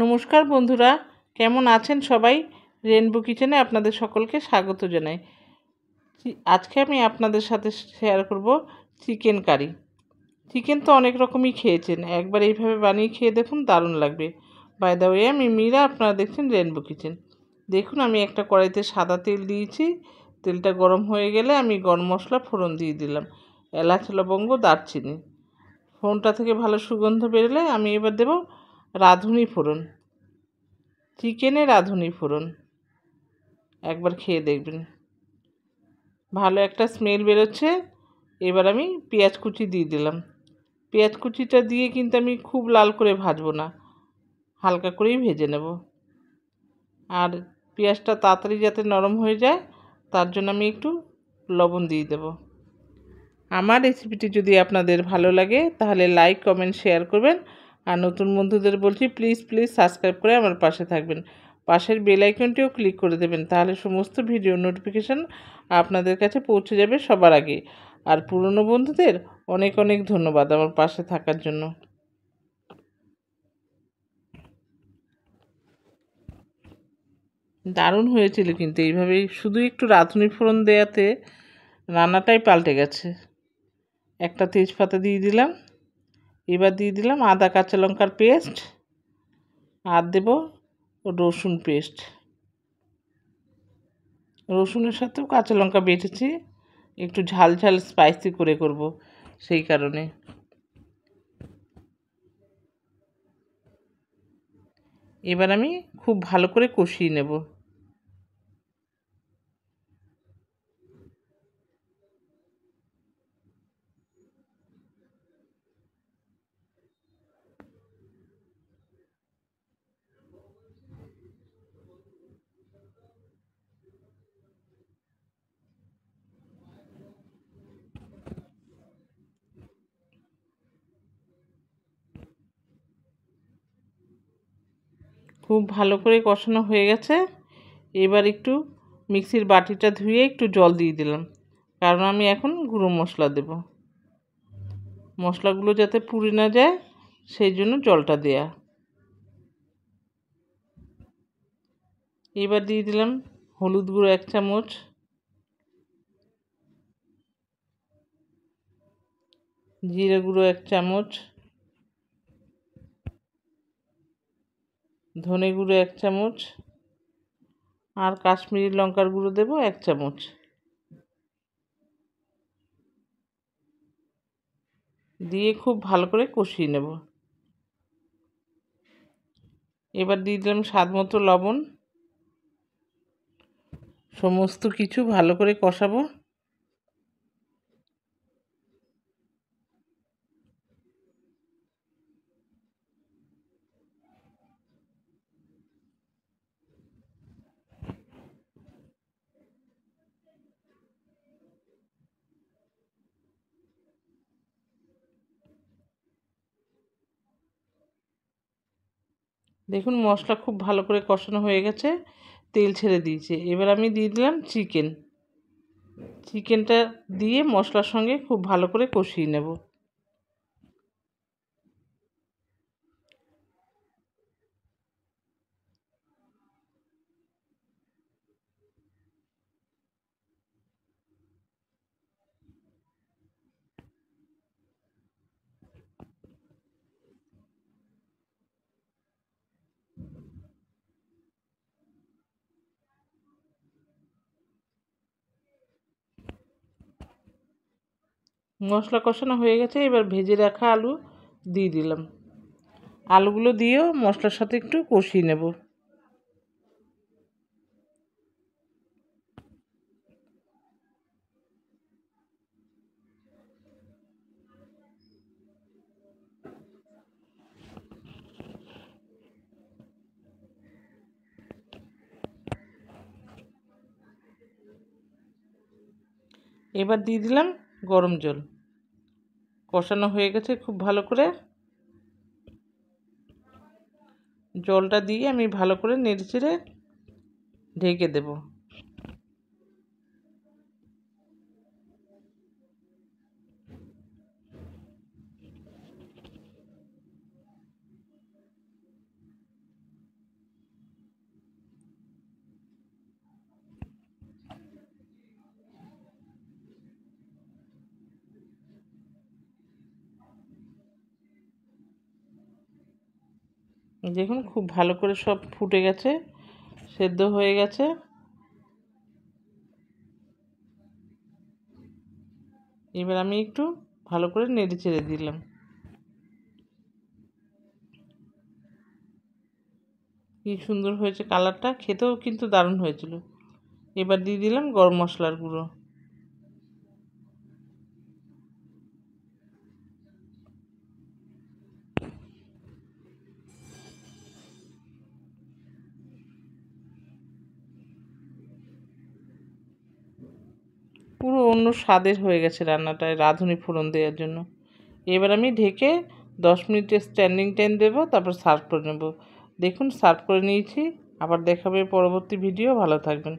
নমস্কার বন্ধুরা, কেমন আছেন সবাই? রেনবো কিচেনে আপনাদের সকলকে স্বাগত জানাই। আজকে আমি আপনাদের সাথে শেয়ার করব চিকেন কারি। চিকেন তো অনেক রকমই খেয়েছেন, একবার এইভাবে বানিয়ে খেয়ে দেখুন, দারুণ লাগবে। বাই দ্য ওয়ে, আমি মীরা, আপনারা দেখছেন রেনবো কিচেন। দেখুন, আমি একটা কড়াইতে সাদা তেল দিয়েছি। তেলটা গরম হয়ে গেলে আমি গরম মশলা ফোড়ন দিয়ে দিলাম, এলাচ, লবঙ্গ, দারচিনি। ফোড়নটা থেকে ভালো সুগন্ধ বেরোলে আমি এবার দেব রাঁধুনি ফোড়ন, চিকেনে রাঁধুনি ফোড়ন। একবার খেয়ে দেখবেন, ভালো একটা স্মেল বেরোচ্ছে। এবার আমি পেঁয়াজ কুচি দিয়ে দিলাম। পেঁয়াজ কুচিটা দিয়ে কিন্তু আমি খুব লাল করে ভাজবো না, হালকা করেই ভেজে নেব। আর পেঁয়াজটা তাড়াতাড়ি যাতে নরম হয়ে যায়, তার জন্য আমি একটু লবণ দিয়ে দেব। আমার রেসিপিটি যদি আপনাদের ভালো লাগে তাহলে লাইক, কমেন্ট, শেয়ার করবেন। আর নতুন বন্ধুদের বলছি, প্লিজ প্লিজ সাবস্ক্রাইব করে আমার পাশে থাকবেন। পাশের বেল আইকনটিও ক্লিক করে দেবেন, তাহলে সমস্ত ভিডিও নোটিফিকেশান আপনাদের কাছে পৌঁছে যাবে সবার আগে। আর পুরনো বন্ধুদের অনেক অনেক ধন্যবাদ আমার পাশে থাকার জন্য। দারুণ হয়েছিল কিন্তু এইভাবেই শুধু একটু রাঁধুনি ফোড়ন দেওয়াতে রান্নাটাই পাল্টে গেছে। একটা তেজপাতা দিয়ে দিলাম। এবার দিয়ে দিলাম আদা কাঁচা লঙ্কার পেস্ট, আর দেব রসুন পেস্ট। রসুনের সাথেও কাঁচা লঙ্কা বেটেছি, একটু ঝাল ঝাল স্পাইসি করে করব, সেই কারণে। এবার আমি খুব ভালো করে কষিয়ে নেব। খুব ভালো করে কষানো হয়ে গেছে। এবার একটু মিক্সির বাটিটা ধুয়ে একটু জল দিয়ে দিলাম, কারণ আমি এখন গুঁড়ো মশলা দেব। মশলাগুলো যাতে পুড়ে না যায়, সেই জন্য জলটা দেয়া। এবার দিয়ে দিলাম হলুদ গুঁড়ো 1 চামচ, জিরে গুঁড়ো 1 চামচ, ধনে গুঁড়ো 1 চামচ, আর কাশ্মীরি লঙ্কার গুঁড়ো দেব 1 চামচ। দিয়ে খুব ভালো করে কষিয়ে নেব। এবার দিয়ে দিলাম স্বাদ মতো লবণ। সমস্ত কিছু ভালো করে কষাবো। দেখুন, মশলা খুব ভালো করে কষানো হয়ে গেছে, তেল ছেড়ে দিয়েছে। এবার আমি দিয়ে দিলাম চিকেনটা দিয়ে মশলার সঙ্গে খুব ভালো করে কষিয়ে নেব। মশলা কষানো হয়ে গেছে, এবার ভেজে রাখা আলু দিয়ে দিলাম। আলুগুলো দিয়েও মশলার সাথে একটু কষিয়ে নেব। এবার দিয়ে দিলাম গরম জল। কষানো হয়ে গেছে খুব ভালো করে। জলটা দিয়ে আমি ভালো করে নেড়েচেড়ে ঢেকে দেব। দেখুন খুব ভালো করে সব ফুটে গেছে, সেদ্ধ হয়ে গেছে। এবার আমি একটু ভালো করে নেড়ে চেড়ে দিলাম। কি সুন্দর হয়েছে কালারটা, খেতেও কিন্তু দারুণ হয়েছিল। এবার দিয়ে দিলাম গরম মশলার গুঁড়ো। পুরো অন্য স্বাদের হয়ে গেছে রান্নাটায় রাঁধুনি ফোড়ন দেওয়ার জন্য। এবার আমি ঢেকে 10 মিনিটের স্ট্যান্ডিং টাইম দেবো, তারপর সার্ভ করে নেব। দেখুন সার্ভ করে নিয়েছি। আবার দেখাবে পরবর্তী ভিডিও। ভালো থাকবেন।